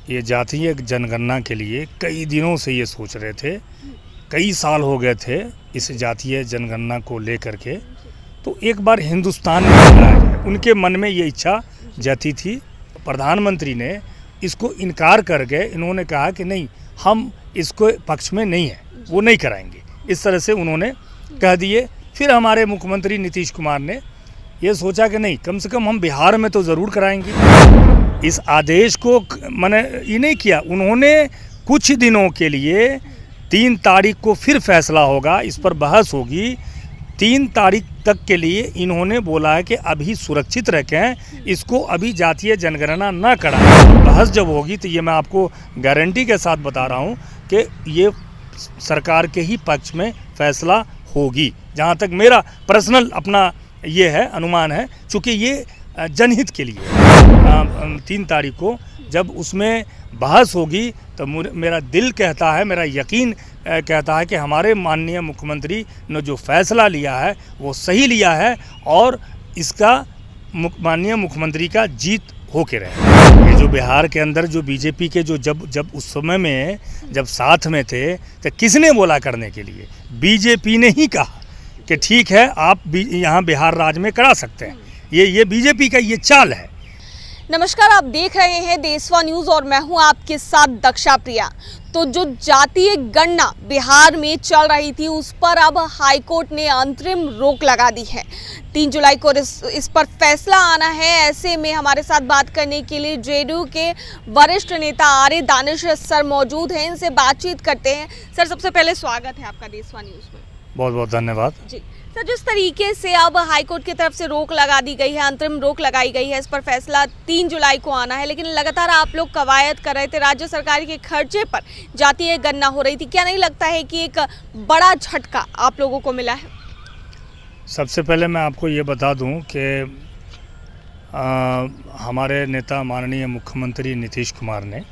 ये जातीय जनगणना के लिए कई दिनों से ये सोच रहे थे, कई साल हो गए थे इस जातीय जनगणना को लेकर के। तो एक बार हिंदुस्तान में कराया जाए, उनके मन में ये इच्छा जती थी। प्रधानमंत्री ने इसको इनकार करके इन्होंने कहा कि नहीं, हम इसको पक्ष में नहीं है, वो नहीं कराएंगे। इस तरह से उन्होंने कह दिए। फिर हमारे मुख्यमंत्री नीतीश कुमार ने ये सोचा कि नहीं, कम से कम हम बिहार में तो ज़रूर कराएंगे। इस आदेश को मैंने ये नहीं किया। उन्होंने कुछ दिनों के लिए 3 तारीख को फिर फैसला होगा, इस पर बहस होगी। 3 तारीख तक के लिए इन्होंने बोला है कि अभी सुरक्षित रखें, इसको अभी जातीय जनगणना न कराएं। बहस जब होगी तो ये मैं आपको गारंटी के साथ बता रहा हूँ कि ये सरकार के ही पक्ष में फैसला होगी। जहाँ तक मेरा पर्सनल अपना ये है अनुमान है, चूँकि ये जनहित के लिए 3 तारीख को जब उसमें बहस होगी तो मेरा दिल कहता है, मेरा यकीन कहता है कि हमारे माननीय मुख्यमंत्री ने जो फैसला लिया है वो सही लिया है और इसका माननीय मुख्यमंत्री का जीत होके रहे। ये जो बिहार के अंदर जो बीजेपी के जो जब उस समय में जब साथ में थे तो किसने बोला करने के लिए? बीजेपी ने ही कहा कि ठीक है, आप यहाँ बिहार राज्य में करा सकते हैं। ये बीजेपी का ये चाल है। नमस्कार, आप देख रहे हैं देशवा न्यूज़ और मैं हूं आपके साथ दक्षा प्रिया। तो जो जातीय गणना बिहार में चल रही थी उस पर अब हाईकोर्ट ने अंतरिम रोक लगा दी है। 3 जुलाई को इस पर फैसला आना है। ऐसे में हमारे साथ बात करने के लिए जेडीयू के वरिष्ठ नेता आर्य दानिश सर मौजूद हैं। इनसे बातचीत करते हैं। सर, सबसे पहले स्वागत है आपका देशवा न्यूज़ में। बहुत बहुत धन्यवाद जी सर, जिस तरीके से अब हाईकोर्ट की तरफ से रोक लगा दी गई है, अंतरिम रोक लगाई गई है, इस पर फैसला 3 जुलाई को आना है, लेकिन लगातार आप लोग कवायद कर रहे थे, राज्य सरकार के खर्चे पर जातीय गणना हो रही थी। क्या नहीं लगता है कि एक बड़ा झटका आप लोगों को मिला है? सबसे पहले मैं आपको ये बता दूं कि हमारे नेता माननीय मुख्यमंत्री नीतीश कुमार ने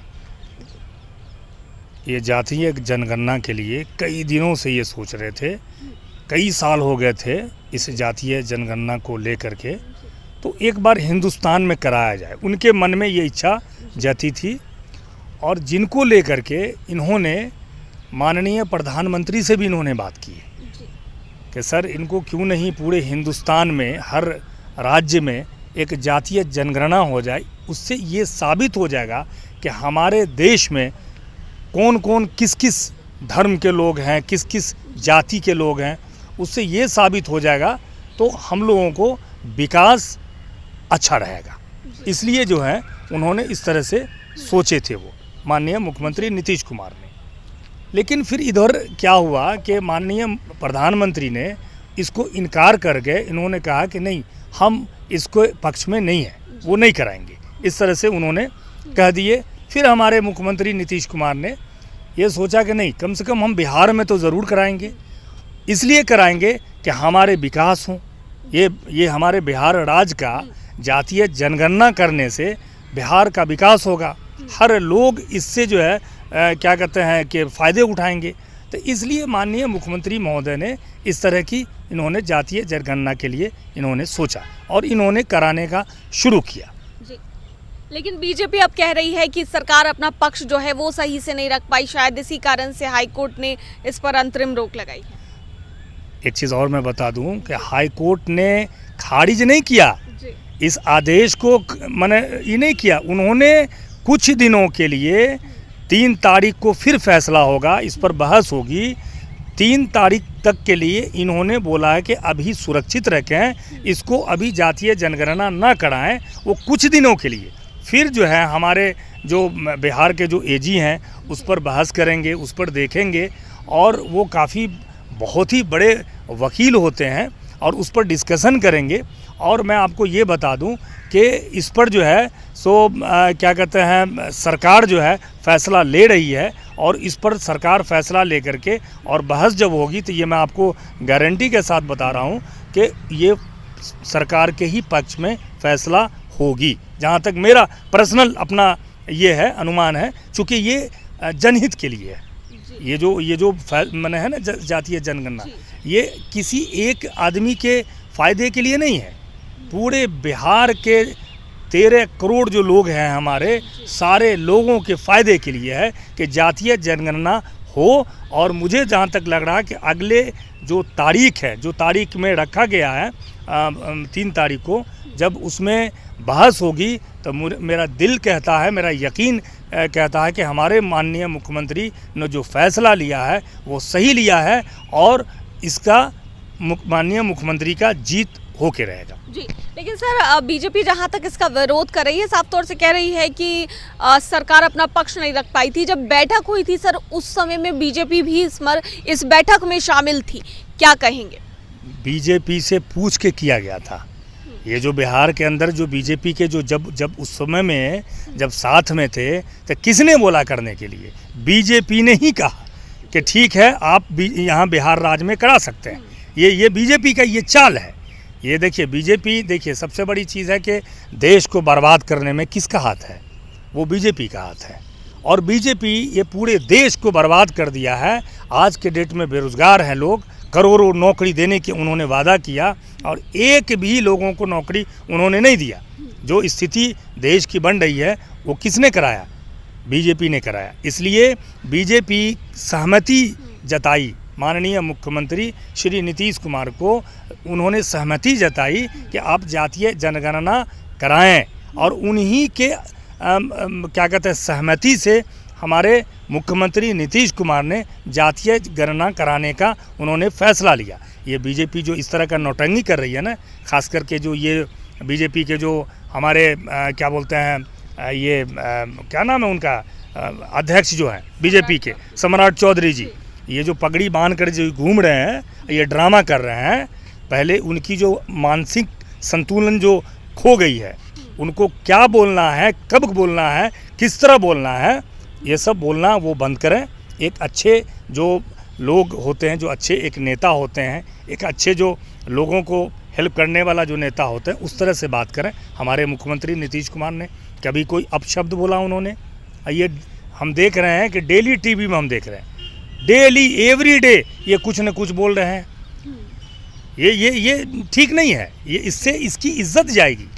ये जातीय जनगणना के लिए कई दिनों से ये सोच रहे थे, कई साल हो गए थे इस जातीय जनगणना को लेकर के। तो एक बार हिंदुस्तान में कराया जाए, उनके मन में ये इच्छा जती थी। और जिनको लेकर के इन्होंने माननीय प्रधानमंत्री से भी इन्होंने बात की कि सर, इनको क्यों नहीं पूरे हिंदुस्तान में हर राज्य में एक जातीय जनगणना हो जाए। उससे ये साबित हो जाएगा कि हमारे देश में कौन कौन किस किस धर्म के लोग हैं, किस किस जाति के लोग हैं। उससे ये साबित हो जाएगा तो हम लोगों को विकास अच्छा रहेगा। इसलिए जो है उन्होंने इस तरह से सोचे थे वो माननीय मुख्यमंत्री नीतीश कुमार ने। लेकिन फिर इधर क्या हुआ कि माननीय प्रधानमंत्री ने इसको इनकार करके इन्होंने कहा कि नहीं, हम इसको पक्ष में नहीं है, वो नहीं कराएंगे। इस तरह से उन्होंने कह दिए। फिर हमारे मुख्यमंत्री नीतीश कुमार ने ये सोचा कि नहीं, कम से कम हम बिहार में तो ज़रूर कराएंगे। इसलिए कराएंगे कि हमारे विकास हों। ये हमारे बिहार राज्य का जातीय जनगणना करने से बिहार का विकास होगा। हर लोग इससे जो है क्या कहते हैं कि फ़ायदे उठाएंगे। तो इसलिए माननीय मुख्यमंत्री महोदय ने इस तरह की इन्होंने जातीय जनगणना के लिए इन्होंने सोचा और इन्होंने कराने का शुरू किया। लेकिन बीजेपी अब कह रही है कि सरकार अपना पक्ष जो है वो सही से नहीं रख पाई, शायद इसी कारण से हाईकोर्ट ने इस पर अंतरिम रोक लगाई है। एक चीज़ और मैं बता दूं कि हाईकोर्ट ने खारिज नहीं किया इस आदेश को, मैंने ये नहीं किया। उन्होंने कुछ दिनों के लिए 3 तारीख को फिर फैसला होगा, इस पर बहस होगी। 3 तारीख तक के लिए इन्होंने बोला है कि अभी सुरक्षित रखें, इसको अभी जातीय जनगणना न कराएं। वो कुछ दिनों के लिए फिर जो है हमारे जो बिहार के जो एजी हैं उस पर बहस करेंगे, उस पर देखेंगे। और वो काफ़ी बहुत ही बड़े वकील होते हैं और उस पर डिस्कशन करेंगे। और मैं आपको ये बता दूं कि इस पर जो है क्या कहते हैं, सरकार जो है फैसला ले रही है। और इस पर सरकार फैसला ले करके और बहस जब होगी तो ये मैं आपको गारंटी के साथ बता रहा हूँ कि ये सरकार के ही पक्ष में फैसला होगी। जहाँ तक मेरा पर्सनल अपना ये है अनुमान है, चूँकि ये जनहित के लिए है। ये जो मैंने है ना जातीय जनगणना, ये किसी एक आदमी के फ़ायदे के लिए नहीं है। पूरे बिहार के 13 करोड़ जो लोग हैं हमारे, सारे लोगों के फ़ायदे के लिए है कि जातीय जनगणना हो। और मुझे जहाँ तक लग रहा है कि अगले जो तारीख है, जो तारीख में रखा गया है 3 तारीख को, जब उसमें बहस होगी तो मेरा दिल कहता है, मेरा यकीन कहता है कि हमारे माननीय मुख्यमंत्री ने जो फैसला लिया है वो सही लिया है और इसका माननीय मुख्यमंत्री का जीत होके रहेगा। जी, लेकिन सर बीजेपी जहां तक इसका विरोध कर रही है, साफ तौर से कह रही है कि सरकार अपना पक्ष नहीं रख पाई थी। जब बैठक हुई थी सर, उस समय में बीजेपी भी इस बैठक में शामिल थी, क्या कहेंगे? बीजेपी से पूछ के किया गया था ये जो बिहार के अंदर जो बीजेपी के जो जब उस समय में जब साथ में थे तो किसने बोला करने के लिए? बीजेपी ने ही कहा कि ठीक है आप यहाँ बिहार राज्य में करा सकते हैं। ये बीजेपी का ये चाल है। ये देखिए बीजेपी, देखिए सबसे बड़ी चीज़ है कि देश को बर्बाद करने में किसका हाथ है? वो बीजेपी का हाथ है। और बीजेपी ये पूरे देश को बर्बाद कर दिया है। आज के डेट में बेरोज़गार हैं लोग, करोड़ों नौकरी देने के उन्होंने वादा किया और एक भी लोगों को नौकरी उन्होंने नहीं दिया। जो स्थिति देश की बन रही है वो किसने कराया? बीजेपी ने कराया। इसलिए बीजेपी सहमति जताई, माननीय मुख्यमंत्री श्री नीतीश कुमार को उन्होंने सहमति जताई कि आप जातीय जनगणना कराएं और उन्हीं के क्या कहते हैं सहमति से हमारे मुख्यमंत्री नीतीश कुमार ने जातीय गणना कराने का उन्होंने फैसला लिया। ये बीजेपी जो इस तरह का नौटंकी कर रही है ना, खास करके जो ये बीजेपी के जो हमारे क्या बोलते हैं ये क्या नाम है उनका अध्यक्ष जो हैं बीजेपी के, सम्राट चौधरी जी, ये जो पगड़ी बांध कर जो घूम रहे हैं, ये ड्रामा कर रहे हैं। पहले उनकी जो मानसिक संतुलन जो खो गई है, उनको क्या बोलना है, कब बोलना है, किस तरह बोलना है, ये सब बोलना वो बंद करें। एक अच्छे जो लोग होते हैं, जो अच्छे एक नेता होते हैं, एक अच्छे जो लोगों को हेल्प करने वाला जो नेता होते हैं, उस तरह से बात करें। हमारे मुख्यमंत्री नीतीश कुमार ने कभी कोई अपशब्द बोला उन्होंने? ये हम देख रहे हैं कि डेली टीवी में हम देख रहे हैं, डेली एवरी डे ये कुछ न कुछ बोल रहे हैं। ये ठीक नहीं है। ये इससे इसकी इज्जत जाएगी,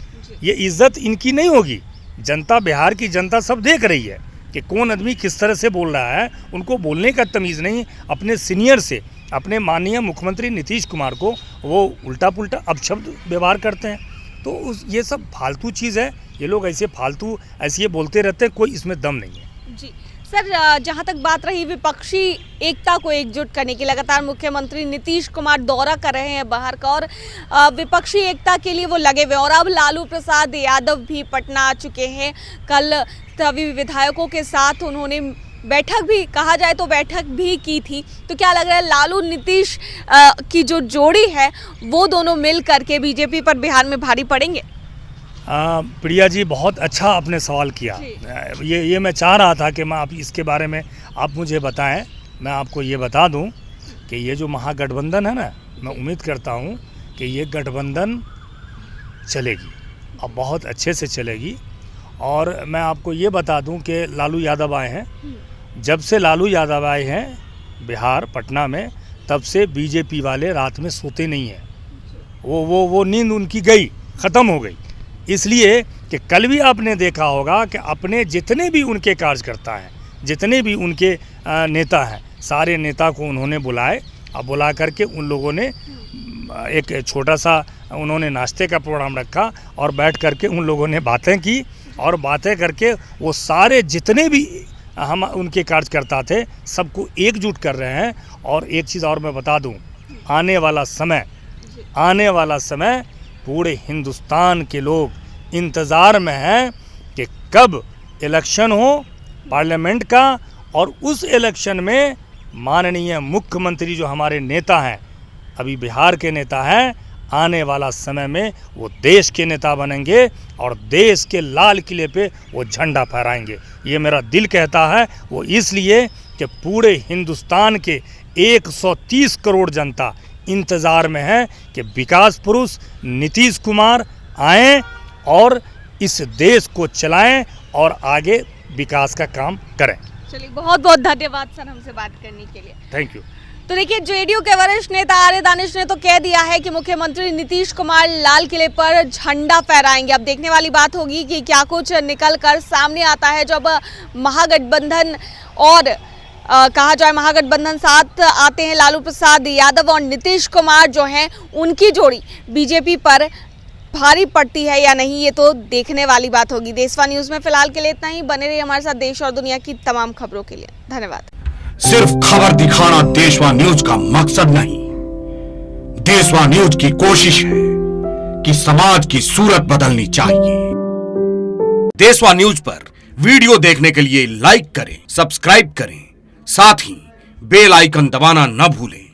ये इज्जत इनकी नहीं होगी। जनता, बिहार की जनता सब देख रही है कि कौन आदमी किस तरह से बोल रहा है। उनको बोलने का तमीज़ नहीं। अपने सीनियर से, अपने माननीय मुख्यमंत्री नीतीश कुमार को वो उल्टा पुल्टा अपशब्द व्यवहार करते हैं। तो ये सब फालतू चीज़ है। ये लोग ऐसे फालतू ऐसे बोलते रहते हैं, कोई इसमें दम नहीं है। जी सर, जहां तक बात रही विपक्षी एकता को एकजुट करने की, लगातार मुख्यमंत्री नीतीश कुमार दौरा कर रहे हैं बाहर का और विपक्षी एकता के लिए वो लगे हुए। और अब लालू प्रसाद यादव भी पटना आ चुके हैं। कल सभी विधायकों के साथ उन्होंने बैठक भी, कहा जाए तो बैठक भी की थी। तो क्या लग रहा है लालू नीतीश की जो जोड़ी है वो दोनों मिल करके बीजेपी पर बिहार में भारी पड़ेंगे? प्रिया जी, बहुत अच्छा आपने सवाल किया। ये मैं चाह रहा था कि मैं आप इसके बारे में आप मुझे बताएं। मैं आपको ये बता दूं कि ये जो महागठबंधन है ना, मैं उम्मीद करता हूं कि ये गठबंधन चलेगी, अब बहुत अच्छे से चलेगी। और मैं आपको ये बता दूं कि लालू यादव आए हैं, जब से लालू यादव आए हैं बिहार पटना में, तब से बीजेपी वाले रात में सोते नहीं हैं। वो नींद उनकी गई, ख़त्म हो गई। इसलिए कि कल भी आपने देखा होगा कि अपने जितने भी उनके कार्यकर्ता हैं, जितने भी उनके नेता हैं, सारे नेता को उन्होंने बुलाए। अब बुला करके उन लोगों ने एक छोटा सा उन्होंने नाश्ते का प्रोग्राम रखा और बैठ करके उन लोगों ने बातें की। और बातें करके वो सारे जितने भी हम उनके कार्यकर्ता थे सबको एकजुट कर रहे हैं। और एक चीज़ और मैं बता दूं, आने वाला समय पूरे हिंदुस्तान के लोग इंतज़ार में हैं कि कब इलेक्शन हो पार्लियामेंट का, और उस इलेक्शन में माननीय मुख्यमंत्री जो हमारे नेता हैं, अभी बिहार के नेता हैं, आने वाला समय में वो देश के नेता बनेंगे और देश के लाल किले पे वो झंडा फहराएंगे। ये मेरा दिल कहता है। वो इसलिए कि पूरे हिंदुस्तान के 130 करोड़ जनता इंतज़ार में है कि विकास पुरुष नीतीश कुमार आएँ और इस देश को चलाएं और आगे विकास का काम करें। चलिए, बहुत बहुत धन्यवाद सर हमसे बात करने के लिए। Thank you. तो देखिए, जेडीयू के वरिष्ठ नेता आर्य दानिश ने तो कह दिया है कि मुख्यमंत्री नीतीश कुमार लाल किले पर झंडा फहराएंगे। अब देखने वाली बात होगी कि क्या कुछ निकल कर सामने आता है जब महागठबंधन और कहा जाए महागठबंधन साथ आते हैं। लालू प्रसाद यादव और नीतीश कुमार जो हैं, उनकी जोड़ी बीजेपी पर भारी पड़ती है या नहीं, ये तो देखने वाली बात होगी। देशवा न्यूज में फिलहाल के लिए इतना ही। बने रहिए हमारे साथ देश और दुनिया की तमाम खबरों के लिए। धन्यवाद। सिर्फ खबर दिखाना देशवा न्यूज का मकसद नहीं, देशवा न्यूज की कोशिश है कि समाज की सूरत बदलनी चाहिए। देशवा न्यूज पर वीडियो देखने के लिए लाइक करें, सब्सक्राइब करें, साथ ही बेल आइकन दबाना न भूलें।